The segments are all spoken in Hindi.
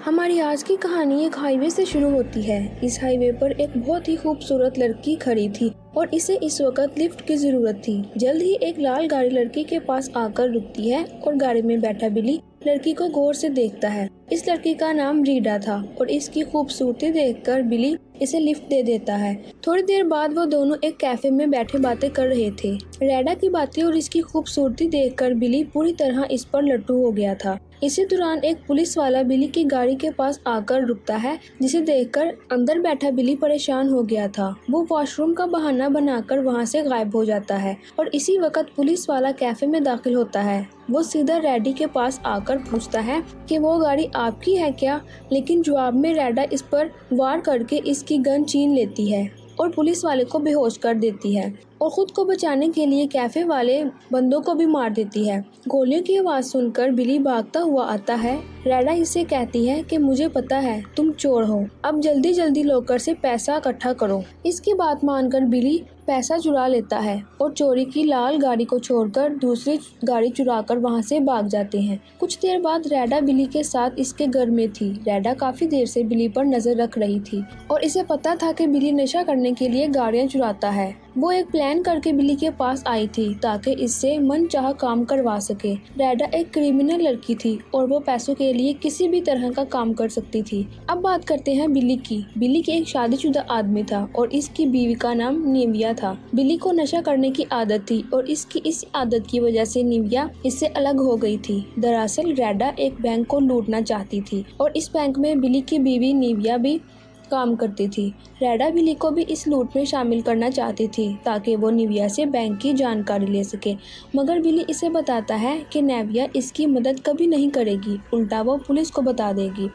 हमारी आज की कहानी एक हाईवे से शुरू होती है। इस हाईवे पर एक बहुत ही खूबसूरत लड़की खड़ी थी और इसे इस वक्त लिफ्ट की जरूरत थी। जल्द ही एक लाल गाड़ी लड़की के पास आकर रुकती है और गाड़ी में बैठा बिली लड़की को गौर से देखता है। इस लड़की का नाम रीडा था और इसकी खूबसूरती देखकर बिली इसे लिफ्ट दे देता है। थोड़ी देर बाद वो दोनों एक कैफे में बैठे बातें कर रहे थे। रेडा की बातें और इसकी खूबसूरती देखकर बिली पूरी तरह इस पर लट्टू हो गया था। इसी दौरान एक पुलिस वाला बिली की गाड़ी के पास आकर रुकता है, जिसे देखकर अंदर बैठा बिली परेशान हो गया था। वो वॉशरूम का बहाना बनाकर वहां से गायब हो जाता है और इसी वक्त पुलिस वाला कैफे में दाखिल होता है। वो सीधा रेडी के पास आकर पूछता है कि वो गाड़ी आपकी है क्या, लेकिन जवाब में रेडा इस पर वार करके इसकी गन छीन लेती है और पुलिस वाले को बेहोश कर देती है और खुद को बचाने के लिए कैफे वाले बंदों को भी मार देती है। गोलियों की आवाज़ सुनकर बिली भागता हुआ आता है। रेडा इसे कहती है कि मुझे पता है तुम चोर हो, अब जल्दी जल्दी लॉकर से पैसा इकट्ठा करो। इसकी बात मानकर बिली पैसा चुरा लेता है और चोरी की लाल गाड़ी को छोड़कर दूसरी गाड़ी चुराकर वहां से भाग जाते हैं। कुछ देर बाद रेडा बिली के साथ इसके घर में थी। रेडा काफी देर से बिली पर नजर रख रही थी और इसे पता था कि बिली नशा करने के लिए गाड़ियां चुराता है। वो एक प्लान करके बिली के पास आई थी ताकि इससे मनचाहा काम करवा सके। रेडा एक क्रिमिनल लड़की थी और वो पैसों के लिए किसी भी तरह का काम कर सकती थी। अब बात करते हैं बिली की। बिली एक शादीशुदा आदमी था और इसकी बीवी का नाम निविया था। बिली को नशा करने की आदत थी और इसकी इस आदत की वजह से निविया इससे अलग हो गई थी। दरअसल रेडा एक बैंक को लूटना चाहती थी और इस बैंक में बिली की बीवी निविया भी काम करती थी। रेडा बिली को भी इस लूट में शामिल करना चाहती थी ताकि वो निविया से बैंक की जानकारी ले सके, मगर बिली इसे बताता है कि निविया इसकी मदद कभी नहीं करेगी, उल्टा वो पुलिस को बता देगी।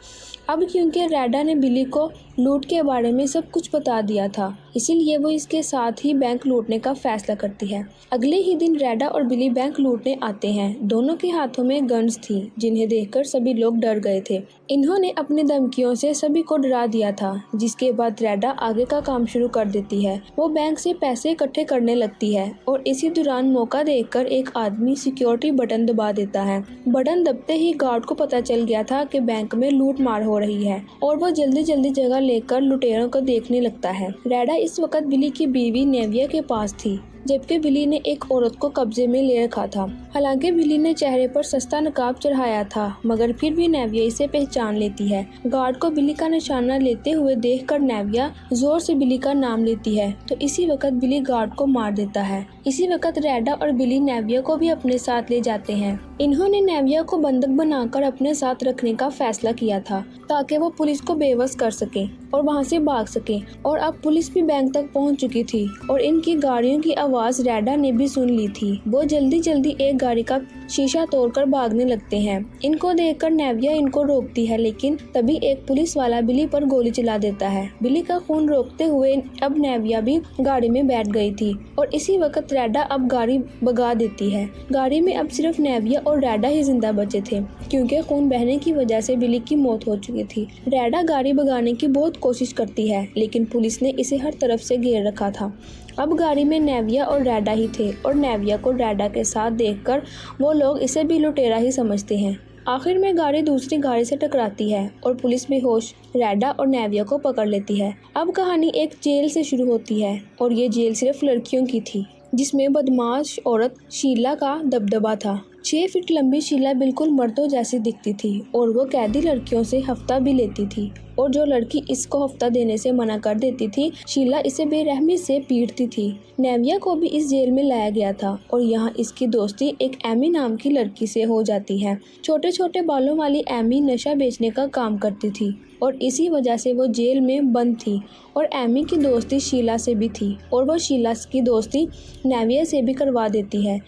अब क्योंकि रेडा ने बिली को लूट के बारे में सब कुछ बता दिया था, इसीलिए वो इसके साथ ही बैंक लूटने का फैसला करती है। अगले ही दिन रेडा और बिली बैंक लूटने आते हैं। दोनों के हाथों में गन्स थी, जिन्हें देखकर सभी लोग डर गए थे। इन्होंने अपनी धमकियों से सभी को डरा दिया था, जिसके बाद रेडा आगे का काम शुरू कर देती है। वो बैंक से पैसे इकट्ठे करने लगती है और इसी दौरान मौका देखकर एक आदमी सिक्योरिटी बटन दबा देता है। बटन दबते ही गार्ड को पता चल गया था कि बैंक में लूट मार हो रही है और वो जल्दी जल्दी जगह लेकर लुटेरों को देखने लगता है। रेडा इस वक्त बिली की बीवी नेविया के पास थी, जबकि बिली ने एक औरत को कब्जे में ले रखा था। हालांकि बिली ने चेहरे पर सस्ता नकाब चढ़ाया था, मगर फिर भी नेविया इसे पहचान लेती है। गार्ड को बिली का निशाना लेते हुए देखकर नेविया जोर से बिली का नाम लेती है, तो इसी वक्त बिली गार्ड को मार देता है। इसी वक्त रेडा और बिली नेविया को भी अपने साथ ले जाते हैं। इन्होंने नेविया को बंधक बनाकर अपने साथ रखने का फैसला किया था ताकि वो पुलिस को बेबस कर सके और वहां से भाग सके। और अब पुलिस भी बैंक तक पहुंच चुकी थी और इनकी गाड़ियों की आवाज रेडा ने भी सुन ली थी। वो जल्दी जल्दी एक गाड़ी का शीशा तोड़कर भागने लगते हैं। इनको देखकर नेविया इनको रोकती है, लेकिन तभी एक पुलिस वाला बिली पर गोली चला देता है। बिली का खून रोकते हुए अब नेविया भी गाड़ी में बैठ गई थी और इसी वक्त रेडा अब गाड़ी भगा देती है। गाड़ी में अब सिर्फ नेविया और रेडा ही जिंदा बचे थे, क्योंकि खून बहने की वजह से बिली की मौत हो चुकी थी। रेडा गाड़ी भगाने की बहुत कोशिश करती है, लेकिन पुलिस ने इसे हर तरफ से घेर रखा था। अब गाड़ी में नेविया और रेडा ही थे और नेविया को रेडा के साथ देखकर वो लोग इसे भी लुटेरा ही समझते हैं। आखिर में गाड़ी दूसरी गाड़ी से टकराती है और पुलिस बेहोश रेडा और नेविया को पकड़ लेती है। अब कहानी एक जेल से शुरू होती है और ये जेल सिर्फ लड़कियों की थी, जिसमें बदमाश औरत शीला का दबदबा था। 6 फीट लंबी शीला बिल्कुल मर्दों जैसी दिखती थी और वो कैदी लड़कियों से हफ्ता भी लेती थी, और जो लड़की इसको हफ्ता देने से मना कर देती थी, शीला इसे बेरहमी से पीटती थी। नेविया को भी इस जेल में लाया गया था और यहाँ इसकी दोस्ती एक एमी नाम की लड़की से हो जाती है। छोटे छोटे बालों वाली एमी नशा बेचने का काम करती थी और इसी वजह से वो जेल में बंद थी। और एमी की दोस्ती शीला से भी थी और वो शीला की दोस्ती नेविया से भी करवा देती है।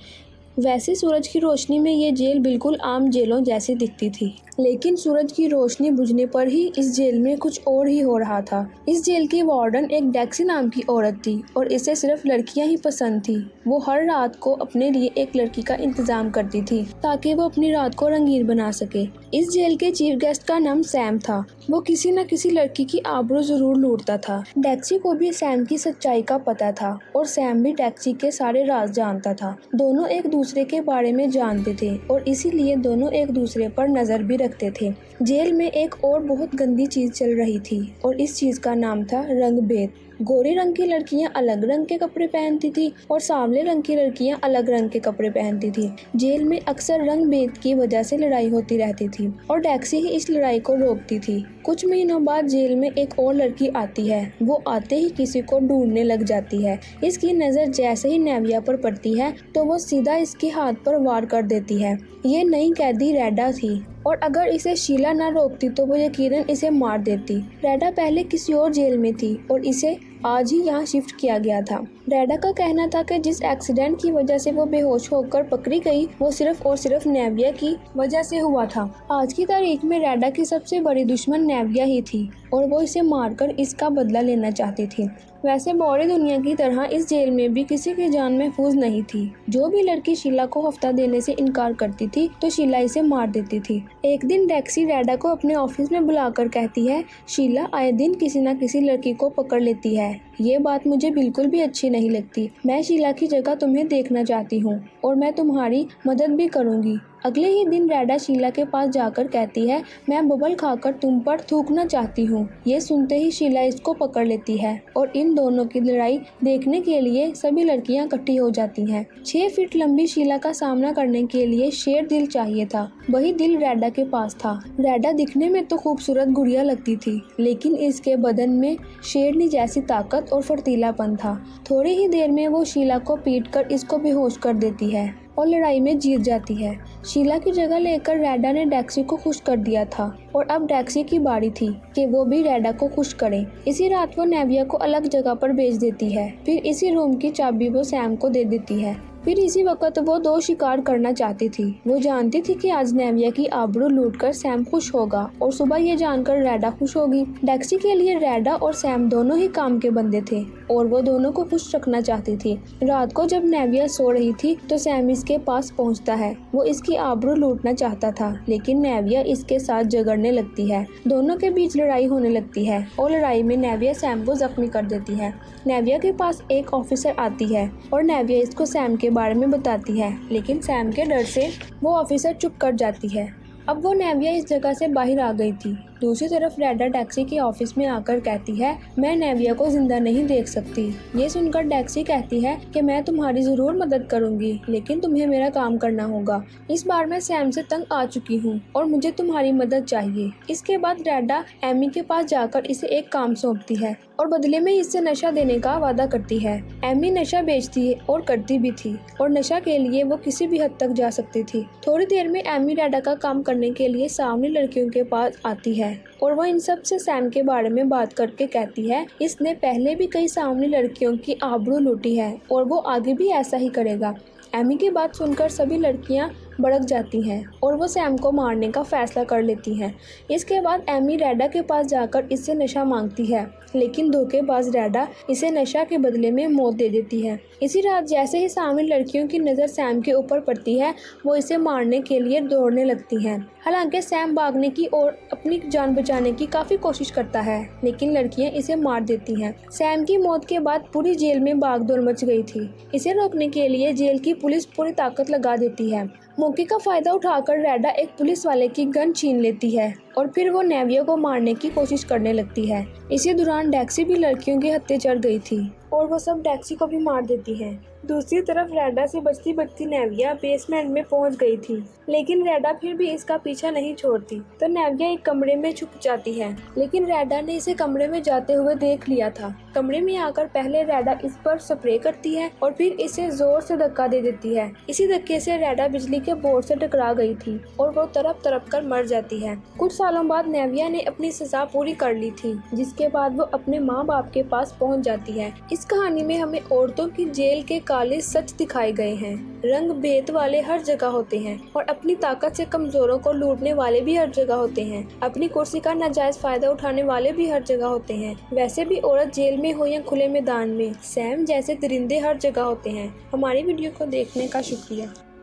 वैसे सूरज की रोशनी में ये जेल बिल्कुल आम जेलों जैसी दिखती थी, लेकिन सूरज की रोशनी बुझने पर ही इस जेल में कुछ और ही हो रहा था। इस जेल की वार्डन एक डेक्सी नाम की औरत थी और इसे सिर्फ लड़कियां ही पसंद थी। वो हर रात को अपने लिए एक लड़की का इंतजाम करती थी ताकि वो अपनी रात को रंगीन बना सके। इस जेल के चीफ गेस्ट का नाम सैम था। वो किसी न किसी लड़की की आबरू जरूर लूटता था। डेक्सी को भी सैम की सच्चाई का पता था और सैम भी डेक्सी के सारे राज जानता था। दोनों एक दूसरे के बारे में जानते थे और इसीलिए दोनों एक दूसरे पर नजर भी रखते थे। जेल में एक और बहुत गंदी चीज़ चल रही थी और इस चीज़ का नाम था रंग-भेद। गोरे रंग की लड़कियां अलग रंग के कपड़े पहनती थी और सांवले रंग की लड़कियां अलग रंग के कपड़े पहनती थी। जेल में अक्सर रंग भेद की वजह से लड़ाई होती रहती थी और डेक्सी ही इस लड़ाई को रोकती थी। कुछ महीनों बाद जेल में एक और लड़की आती है। वो आते ही किसी को ढूंढने लग जाती है। इसकी नज़र जैसे ही नेविया पर पड़ती है तो वो सीधा इसके हाथ पर वार कर देती है। ये नई कैदी रैडा थी और अगर इसे शीला न रोकती तो वो यकीनन इसे मार देती। रैडा पहले किसी और जेल में थी और इसे आज ही यहाँ शिफ्ट किया गया था। रैडा का कहना था कि जिस एक्सीडेंट की वजह से वो बेहोश होकर पकड़ी गई वो सिर्फ और सिर्फ नेविया की वजह से हुआ था। आज की तारीख में रैडा की सबसे बड़ी दुश्मन नेविया ही थी और वो इसे मारकर इसका बदला लेना चाहती थी। वैसे बॉडी दुनिया की तरह इस जेल में भी किसी की जान महफूज नहीं थी। जो भी लड़की शीला को हफ्ता देने से इनकार करती थी तो शीला इसे मार देती थी। एक दिन डेक्सी रैडा को अपने ऑफिस में बुलाकर कहती है, शीला आए दिन किसी न किसी लड़की को पकड़ लेती है। ये बात मुझे बिल्कुल भी अच्छी नहीं लगती। मैं शीला की जगह तुम्हें देखना चाहती हूँ और मैं तुम्हारी मदद भी करूँगी। अगले ही दिन रैडा शीला के पास जाकर कहती है, मैं बबल खाकर तुम पर थूकना चाहती हूँ। ये सुनते ही शीला इसको पकड़ लेती है और इन दोनों की लड़ाई देखने के लिए सभी लड़कियां इकट्ठी हो जाती हैं। 6 फीट लंबी शीला का सामना करने के लिए शेर दिल चाहिए था। वही दिल रैडा के पास था। रैडा दिखने में तो खूबसूरत गुड़िया लगती थी, लेकिन इसके बदन में शेरनी जैसी ताकत और फुर्तीलापन था। थोड़ी ही देर में वो शीला को पीटकर इसको बेहोश कर देती है और लड़ाई में जीत जाती है। शीला की जगह लेकर रैडा ने डेक्सी को खुश कर दिया था और अब डेक्सी की बारी थी कि वो भी रैडा को खुश करे। इसी रात वो नेविया को अलग जगह पर भेज देती है। फिर इसी रूम की चाबी वो सैम को दे देती है। फिर इसी वक्त वो 2 शिकार करना चाहती थी। वो जानती थी कि आज नेविया की आबरू लूटकर सैम खुश होगा और सुबह ये जानकर रैडा खुश होगी। डेक्सी के लिए रैडा और सैम दोनों ही काम के बंदे थे और वो दोनों को खुश रखना चाहती थी। रात को जब नेविया सो रही थी तो सैम इसके पास पहुंचता है। वो इसकी आबरू लूटना चाहता था, लेकिन नेविया इसके साथ झगड़ने लगती है। दोनों के बीच लड़ाई होने लगती है और लड़ाई में नेविया सैम को जख्मी कर देती है। नेविया के पास एक ऑफिसर आती है और नेविया इसको सैम के बारे में बताती है, लेकिन सैम के डर से वो ऑफिसर चुप कर जाती है। अब वो नेविया इस जगह से बाहर आ गई थी। दूसरी तरफ रैडा डेक्सी के ऑफिस में आकर कहती है, मैं नेविया को जिंदा नहीं देख सकती। ये सुनकर डेक्सी कहती है कि मैं तुम्हारी ज़रूर मदद करूंगी, लेकिन तुम्हें मेरा काम करना होगा। इस बार मैं सैम से तंग आ चुकी हूँ और मुझे तुम्हारी मदद चाहिए। इसके बाद रैडा एमी के पास जाकर इसे एक काम सौंपती है और बदले में इससे नशा देने का वादा करती है। एमी नशा बेचती है और करती भी थी और नशा के लिए वो किसी भी हद तक जा सकती थी। थोड़ी देर में एमी रैडा का काम करने के लिए सामने लड़कियों के पास आती है और वह इन सब से सैम के बारे में बात करके कहती है, इसने पहले भी कई सामने लड़कियों की आबरू लूटी है और वो आगे भी ऐसा ही करेगा। एमी की बात सुनकर सभी लड़कियां भड़क जाती हैं और वो सैम को मारने का फैसला कर लेती हैं। इसके बाद एमी रैडा के पास जाकर इससे नशा मांगती है, लेकिन धोखेबाज रैडा इसे नशा के बदले में मौत दे देती है। इसी रात जैसे ही सामने लड़कियों की नज़र सैम के ऊपर पड़ती है, वो इसे मारने के लिए दौड़ने लगती हैं। हालांकि सैम भागने की और अपनी जान बचाने की काफ़ी कोशिश करता है, लेकिन लड़कियां इसे मार देती हैं। सैम की मौत के बाद पूरी जेल में भागदौड़ मच गई थी। इसे रोकने के लिए जेल की पुलिस पूरी ताकत लगा देती है। मौके का फायदा उठाकर रैडा एक पुलिस वाले की गन छीन लेती है और फिर वो नेविया को मारने की कोशिश करने लगती है। इसी दौरान डेक्सी भी लड़कियों के हत्थे चढ़ गई थी और वो सब डेक्सी को भी मार देती है। दूसरी तरफ रैडा से बचती बचती नेविया बेसमेंट में पहुंच गई थी, लेकिन रैडा फिर भी इसका पीछा नहीं छोड़ती। तो नेविया एक कमरे में छुप जाती है, लेकिन रैडा ने इसे कमरे में जाते हुए देख लिया था। कमरे में आकर पहले रैडा इस पर स्प्रे करती है और फिर इसे जोर से धक्का दे देती है। इसी धक्के से रैडा बिजली के बोर्ड से टकरा गई थी और वो तड़प तड़प कर मर जाती है। कुछ सालों बाद नेविया ने अपनी सजा पूरी कर ली थी, जिसके बाद वो अपने माँ बाप के पास पहुँच जाती है। इस कहानी में हमें औरतों की जेल के काले सच दिखाए गए हैं। रंग भेद वाले हर जगह होते हैं और अपनी ताकत से कमजोरों को लूटने वाले भी हर जगह होते हैं। अपनी कुर्सी का नाजायज फायदा उठाने वाले भी हर जगह होते हैं। वैसे भी औरत जेल में हो या खुले मैदान में, सैम जैसे दरिंदे हर जगह होते हैं। हमारी वीडियो को देखने का शुक्रिया।